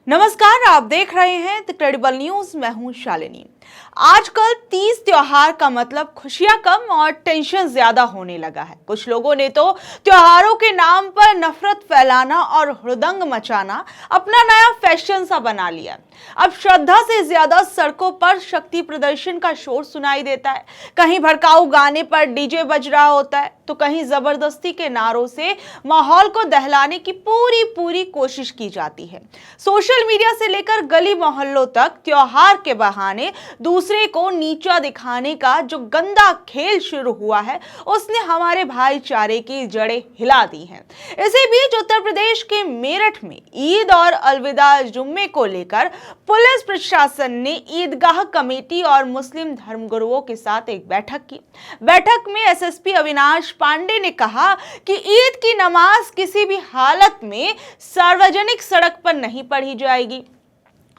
नमस्कार, आप देख रहे हैं द क्रेडिबल न्यूज। मैं हूं शालिनी। आजकल 30 त्योहार का मतलब खुशियां कम और टेंशन ज्यादा होने लगा है। कुछ लोगों ने तो त्योहारों के नाम पर नफरत फैलाना और हुड़दंग मचाना अपना नया फैशन सा बना लिया। अब श्रद्धा से ज्यादा सड़कों पर शक्ति प्रदर्शन का शोर सुनाई देता है। कहीं भड़काऊ गाने पर डीजे बज रहा होता है तो कहीं जबरदस्ती के नारों से माहौल को दहलाने की पूरी कोशिश की जाती है। सोशल मीडिया से लेकर गली मोहल्लों तक त्योहार के बहाने दूसरे को नीचा दिखाने का जो गंदा खेल शुरू हुआ है उसने हमारे भाईचारे की जड़ें हिला दी हैं। इसी बीच उत्तर प्रदेश के मेरठ में ईद और अलविदा जुम्मे को लेकर पुलिस प्रशासन ने ईदगाह कमेटी और मुस्लिम धर्मगुरुओं के साथ एक बैठक की। बैठक में एसएसपी अविनाश पांडे ने कहा कि ईद की नमाज किसी भी हालत में सार्वजनिक सड़क पर नहीं पढ़ी जाएगी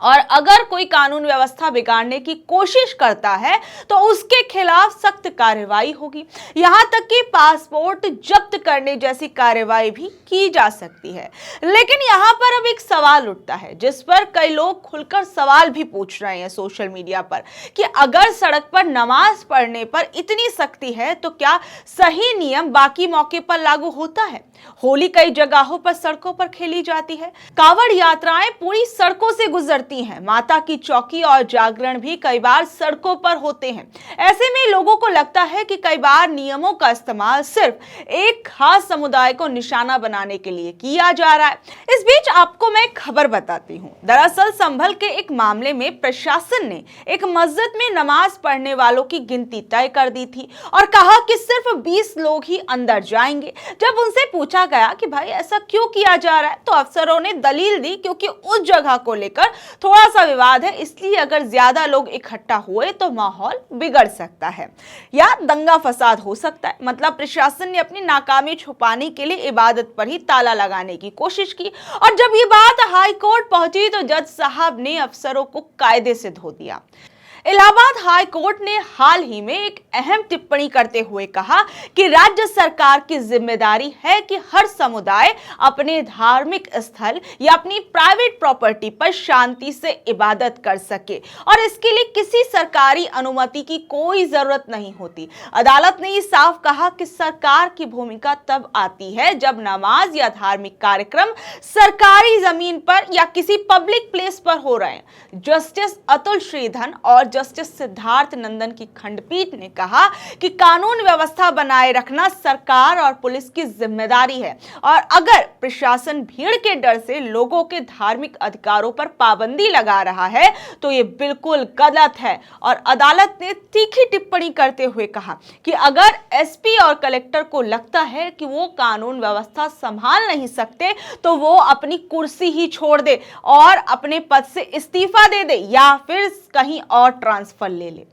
और अगर कोई कानून व्यवस्था बिगाड़ने की कोशिश करता है तो उसके खिलाफ सख्त कार्रवाई होगी। यहां तक कि पासपोर्ट जब्त करने जैसी कार्रवाई भी की जा सकती है। लेकिन यहां पर अब एक सवाल उठता है जिस पर कई लोग खुलकर सवाल भी पूछ रहे हैं सोशल मीडिया पर कि अगर सड़क पर नमाज पढ़ने पर इतनी सख्ती है तो क्या सही नियम बाकी मौके पर लागू होता है? होली कई जगहों पर सड़कों पर खेली जाती है। कांवड़ यात्राएं पूरी सड़कों से गुजरती हैं। माता की चौकी और जागरण भी कई बार सड़कों पर होते हैं। ऐसे में लोगों को लगता है कि कई बार नियमों का इस्तेमाल सिर्फ एक खास समुदाय को निशाना बनाने के लिए किया जा रहा है। इस बीच आपको मैं खबर बताती हूँ। दरअसल संभल के एक मामले में प्रशासन ने एक मस्जिद में नमाज पढ़ने वालों की गिनती तय कर दी थी और कहा कि सिर्फ 20 लोग ही अंदर जाएंगे। जब उनसे पूछा गया कि भाई ऐसा क्यों किया जा रहा है तो अफसरों ने दलील दी क्योंकि उस जगह को लेकर थोड़ा सा विवाद है, इसलिए अगर ज्यादा लोग इकट्ठा हुए तो माहौल बिगड़ सकता है या दंगा फसाद हो सकता है। मतलब प्रशासन ने अपनी नाकामी छुपाने के लिए इबादत पर ही ताला लगाने की कोशिश की और जब ये बात हाई कोर्ट पहुंची तो जज साहब ने अफसरों को कायदे से धो दिया। इलाहाबाद हाई कोर्ट ने हाल ही में एक अहम टिप्पणी करते हुए कहा कि राज्य सरकार की जिम्मेदारी है कि हर समुदाय अपने धार्मिक स्थल या अपनी प्राइवेट प्रॉपर्टी पर शांति से इबादत कर सके और इसके लिए किसी सरकारी अनुमति की कोई जरूरत नहीं होती। अदालत ने ये साफ कहा कि सरकार की भूमिका तब आती है जब नमाज या धार्मिक कार्यक्रम सरकारी जमीन पर या किसी पब्लिक प्लेस पर हो रहे हैं। जस्टिस अतुल श्रीधर और जस्टिस सिद्धार्थ नंदन की खंडपीठ ने कहा कि कानून व्यवस्था बनाए रखना सरकार और पुलिस की जिम्मेदारी है और अगर प्रशासन भीड़ के डर से लोगों के धार्मिक अधिकारों पर पाबंदी लगा रहा है तो ये बिल्कुल गलत है। और अदालत ने तीखी टिप्पणी करते हुए कहा कि अगर एसपी और कलेक्टर को लगता है कि वो कानून व्यवस्था संभाल नहीं सकते तो वो अपनी कुर्सी ही छोड़ दे और अपने पद से इस्तीफा दे दे या फिर कहीं और ट्रांसफर ले ले।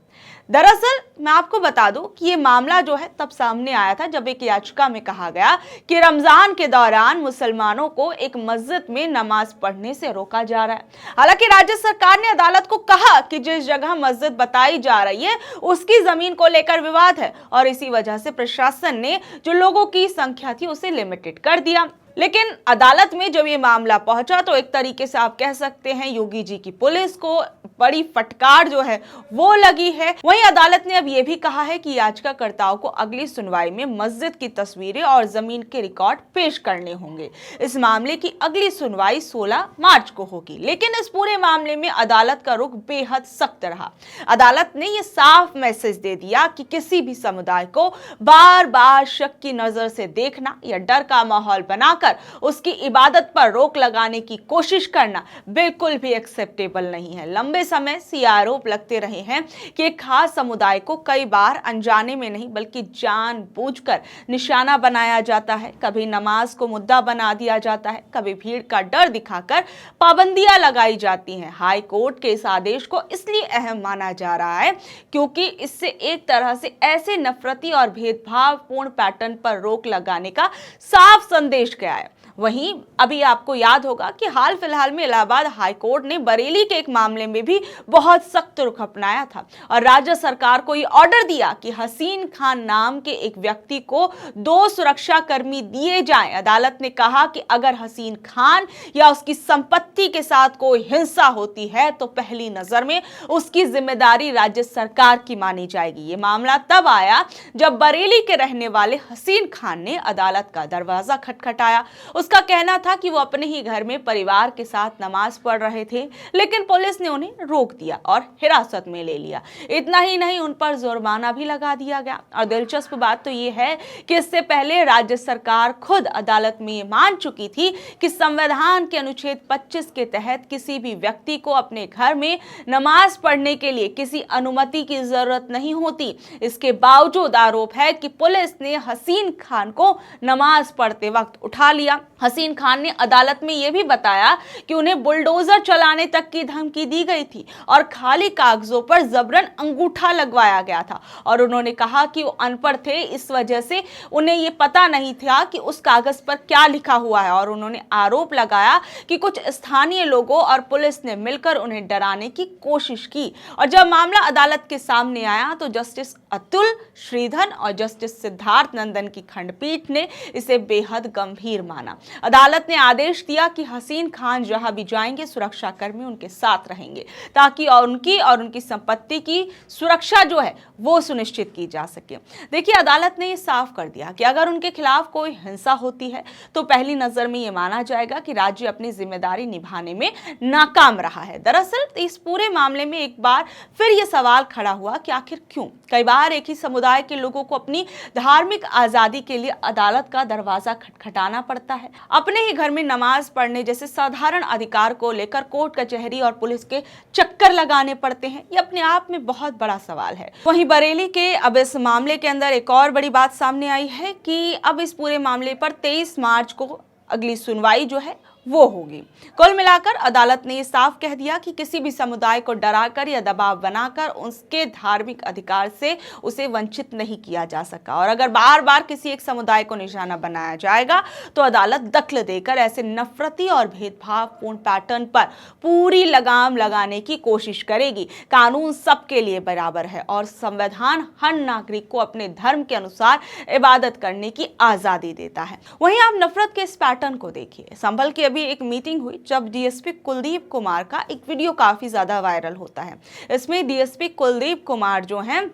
दरअसल मैं आपको बता दूं कि ये मामला जो है तब सामने आया था जब एक याचिका में कहा गया कि रमजान के दौरान मुसलमानों को एक मस्जिद में नमाज पढ़ने से रोका जा रहा है। हालांकि राज्य सरकार ने अदालत को कहा कि जिस जगह मस्जिद बताई जा रही है उसकी जमीन को लेकर विवाद है और इसी वजह से प्रशासन ने जो लोगों की संख्या थी उसे लिमिटेड कर दिया। लेकिन अदालत में जब ये मामला पहुंचा तो एक तरीके से आप कह सकते हैं योगी जी की पुलिस को बड़ी फटकार जो है वो लगी है। वहीं अदालत ने अब ये भी कहा है कि याचिकाकर्ताओं को अगली सुनवाई में मस्जिद की तस्वीरें और जमीन के रिकॉर्ड पेश करने होंगे। इस मामले की अगली सुनवाई 16 मार्च को होगी। लेकिन इस पूरे मामले में अदालत का रुख बेहद सख्त रहा। अदालत ने यह साफ मैसेज दे दिया कि किसी भी समुदाय को बार बार शक की नजर से देखना या डर का माहौल बनाकर उसकी इबादत पर रोक लगाने की कोशिश करना बिल्कुल भी एक्सेप्टेबल नहीं है। लंबे समय से आरोप लगते रहे हैं कि एक खास समुदाय को कई बार अनजाने में नहीं बल्कि जानबूझकर निशाना बनाया जाता है। कभी नमाज को मुद्दा बना दिया जाता है, कभी भीड़ का डर दिखाकर पाबंदियां लगाई जाती हैं। हाई कोर्ट के इस आदेश को इसलिए अहम माना जा रहा है क्योंकि इससे एक तरह से ऐसे नफरती और भेदभावपूर्ण पैटर्न पर रोक लगाने का साफ संदेश गया है। वहीं अभी आपको याद होगा कि हाल फिलहाल में इलाहाबाद हाईकोर्ट ने बरेली के एक मामले में भी बहुत सख्त रुख अपनाया था और राज्य सरकार को ये ऑर्डर दिया कि हसीन खान नाम के एक व्यक्ति को 2 सुरक्षा कर्मी दिए जाएं। अदालत ने कहा कि अगर हसीन खान या उसकी संपत्ति के साथ कोई हिंसा होती है तो पहली नजर में उसकी जिम्मेदारी राज्य सरकार की मानी जाएगी। ये मामला तब आया जब बरेली के रहने वाले हसीन खान ने अदालत का दरवाजा खटखटाया। उसका कहना था कि वो अपने ही घर में परिवार के साथ नमाज पढ़ रहे थे, लेकिन पुलिस ने उन्हें रोक दिया और हिरासत में ले लिया। इतना ही नहीं, उन पर जुर्माना भी लगा दिया गया। और दिलचस्प बात तो ये है कि इससे पहले राज्य सरकार खुद अदालत में ये मान चुकी थी कि संविधान के अनुच्छेद 25 के तहत किसी भी व्यक्ति को अपने घर में नमाज पढ़ने के लिए किसी अनुमति की जरूरत नहीं होती। इसके बावजूद आरोप है कि पुलिस ने हसीन खान को नमाज पढ़ते वक्त उठा लिया। हसीन खान ने अदालत में यह भी बताया कि उन्हें बुलडोजर चलाने तक की धमकी दी गई थी और खाली कागजों पर जबरन अंगूठा लगवाया गया था। और उन्होंने कहा कि वो अनपढ़ थे, इस वजह से उन्हें यह पता नहीं था कि उस कागज पर क्या लिखा हुआ है। और उन्होंने आरोप लगाया कि कुछ स्थानीय लोगों और पुलिस ने मिलकर उन्हें डराने की कोशिश की। और जब मामला अदालत के सामने आया तो जस्टिस अतुल श्रीधर और जस्टिस सिद्धार्थ नंदन की खंडपीठ ने इसे बेहद गंभीर माना। अदालत ने आदेश दिया कि हसीन खान जहां भी जाएंगे सुरक्षा कर्मी उनके साथ रहेंगे ताकि उनकी संपत्ति की सुरक्षा जो है वो सुनिश्चित की जा सके। देखिए, अदालत ने ये साफ कर दिया कि अगर उनके खिलाफ कोई हिंसा होती है तो पहली नजर में ये माना जाएगा कि राज्य अपनी जिम्मेदारी निभाने में नाकाम रहा है। दरअसल इस पूरे मामले में एक बार फिर ये सवाल खड़ा हुआ कि आखिर क्यों कई बार एक ही समुदाय के लोगों को अपनी धार्मिक आजादी के लिए अदालत का दरवाजा खटखटाना पड़ता है। अपने ही घर में नमाज पढ़ने जैसे साधारण अधिकार को लेकर कोर्ट कचहरी और पुलिस के चक्कर लगाने पड़ते हैं। ये अपने आप में बहुत बड़ा सवाल है। वहीं बरेली के अब इस मामले के अंदर एक और बड़ी बात सामने आई है कि अब इस पूरे मामले पर 23 मार्च को अगली सुनवाई जो है वो होगी। कुल मिलाकर अदालत ने साफ कह दिया कि किसी भी समुदाय को डराकर या दबाव बनाकर उसके धार्मिक अधिकार से उसे वंचित नहीं किया जा सका। और अगर बार बार किसी एक समुदाय को निशाना बनाया जाएगा तो अदालत दखल देकर ऐसे नफरती और भेदभावपूर्ण पैटर्न पर पूरी लगाम लगाने की कोशिश करेगी। कानून सबके लिए बराबर है और संविधान हर नागरिक को अपने धर्म के अनुसार इबादत करने की आजादी देता है। वहीं आप नफरत के इस पैटर्न को देखिए। संभल की एक मीटिंग हुई जब डीएसपी कुलदीप कुमार का एक वीडियो काफी ज्यादा वायरल होता है। इसमें डीएसपी कुलदीप कुमार जो हैं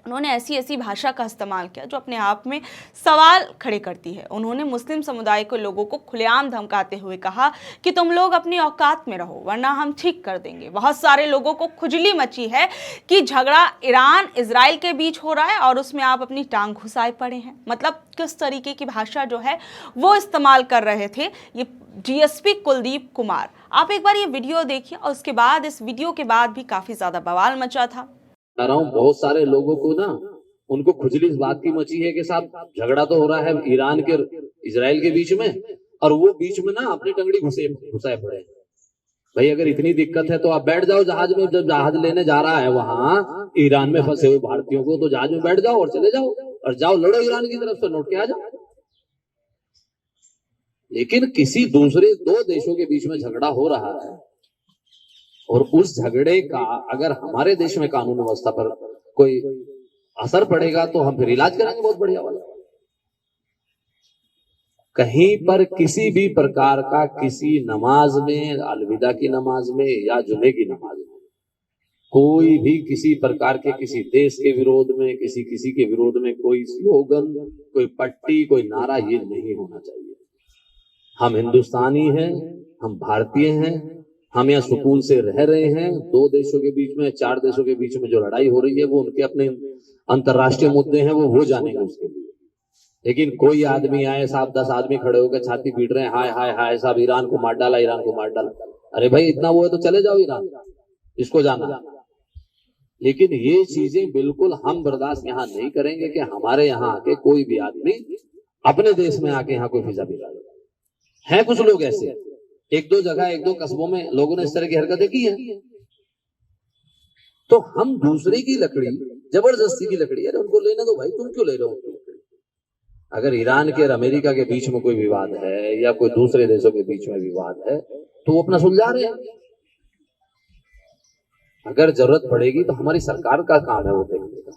उन्होंने ऐसी भाषा का इस्तेमाल किया जो अपने आप में सवाल खड़े करती है। उन्होंने मुस्लिम समुदाय के लोगों को खुलेआम धमकाते हुए कहा कि तुम लोग अपनी औकात में रहो वरना हम ठीक कर देंगे। बहुत सारे लोगों को खुजली मची है कि झगड़ा ईरान इजराइल के बीच हो रहा है और उसमें आप अपनी टांग घुसाए पड़े हैं। मतलब किस तरीके की भाषा जो है वो इस्तेमाल कर रहे थे ये डीएसपी कुलदीप कुमार। आप एक बार ये वीडियो देखिए और उसके बाद इस वीडियो के बाद भी काफी ज्यादा बवाल मचा था। बहुत सारे लोगों को ना उनको खुजली इस बात की मची है कि साहब झगड़ा तो हो रहा है ईरान के इजराइल के बीच में और वो बीच में ना अपनी टंगड़ी घुसाए पड़े। भाई अगर इतनी दिक्कत है तो आप बैठ जाओ जहाज में। जब जहाज लेने जा रहा है वहां ईरान में फंसे हुए भारतीयों को तो जहाज में बैठ जाओ और चले जाओ और जाओ लड़ो ईरान की तरफ से, लौट के आ जाओ। लेकिन किसी दूसरे 2 देशों के बीच में झगड़ा हो रहा है और उस झगड़े का अगर हमारे देश में कानून व्यवस्था पर कोई असर पड़ेगा तो हम फिर इलाज कराएंगे बहुत बढ़िया वाला। कहीं पर किसी भी प्रकार का किसी नमाज में, अलविदा की नमाज में या जुमे की नमाज में कोई भी किसी प्रकार के किसी देश के विरोध में, किसी के विरोध में कोई स्लोगन, कोई पट्टी, कोई नारा ये नहीं होना चाहिए। हम हिंदुस्तानी हैं, हम भारतीय हैं, हम यहाँ सुकून से रह रहे हैं। 2 देशों के बीच में, 4 देशों के बीच में जो लड़ाई हो रही है वो उनके अपने अंतरराष्ट्रीय मुद्दे हैं, वो हो जानेंगे उसके लिए। लेकिन कोई आदमी आए, साहब 10 आदमी खड़े होकर छाती पीट रहे हैं, हाय हाय हाय साहब ईरान को मार डाला, ईरान को मार डाला। अरे भाई इतना वो है तो चले जाओ ईरान, इसको जाना। लेकिन ये चीजें बिल्कुल हम बर्दाश्त यहाँ नहीं करेंगे कि हमारे यहाँ आके कोई भी आदमी अपने देश में आके यहाँ कोई फिजा बिगाड़े। हैं कुछ लोग ऐसे, 1-2 जगह 1-2 कस्बों में लोगों ने इस तरह की हरकतें की हैं। तो हम दूसरे की लकड़ी, जबरदस्ती की लकड़ी, अरे उनको लेने दो भाई, तुम क्यों ले रहे हो? अगर ईरान के और अमेरिका के बीच में कोई विवाद है या कोई दूसरे देशों के बीच में विवाद है तो वो अपना सुलझा रहे हैं। अगर जरूरत पड़ेगी तो हमारी सरकार का काम है वो देखने का,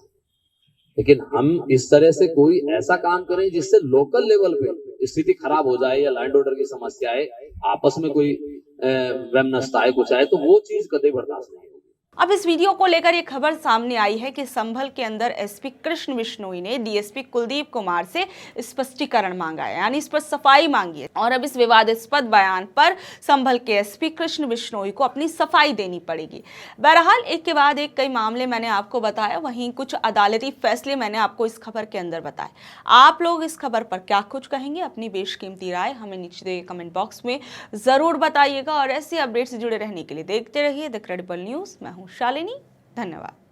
लेकिन हम इस तरह से कोई ऐसा काम करें जिससे लोकल लेवल पे स्थिति खराब हो जाए या लैंड ऑर्डर की समस्या आए, आपस में कोई वैमनस्यता आए, कुछ आए, तो वो चीज कतई बर्दाश्त नहीं होगी। अब इस वीडियो को लेकर ये खबर सामने आई है कि संभल के अंदर एसपी कृष्ण बिश्नोई ने डीएसपी कुलदीप कुमार से स्पष्टीकरण मांगा है, यानी इस पर सफाई मांगी है। और अब इस विवादास्पद बयान पर संभल के एसपी कृष्ण बिश्नोई को अपनी सफाई देनी पड़ेगी। बहरहाल एक के बाद एक कई मामले मैंने आपको बताया, वहीं कुछ अदालती फैसले मैंने आपको इस खबर के अंदर बताए। आप लोग इस खबर पर क्या कुछ कहेंगे, अपनी बेशकीमती राय हमें नीचे कमेंट बॉक्स में जरूर बताइएगा। और ऐसे अपडेट से जुड़े रहने के लिए देखते रहिए द क्रेडिबल न्यूज। मैं हूं शालिनी, धन्यवाद।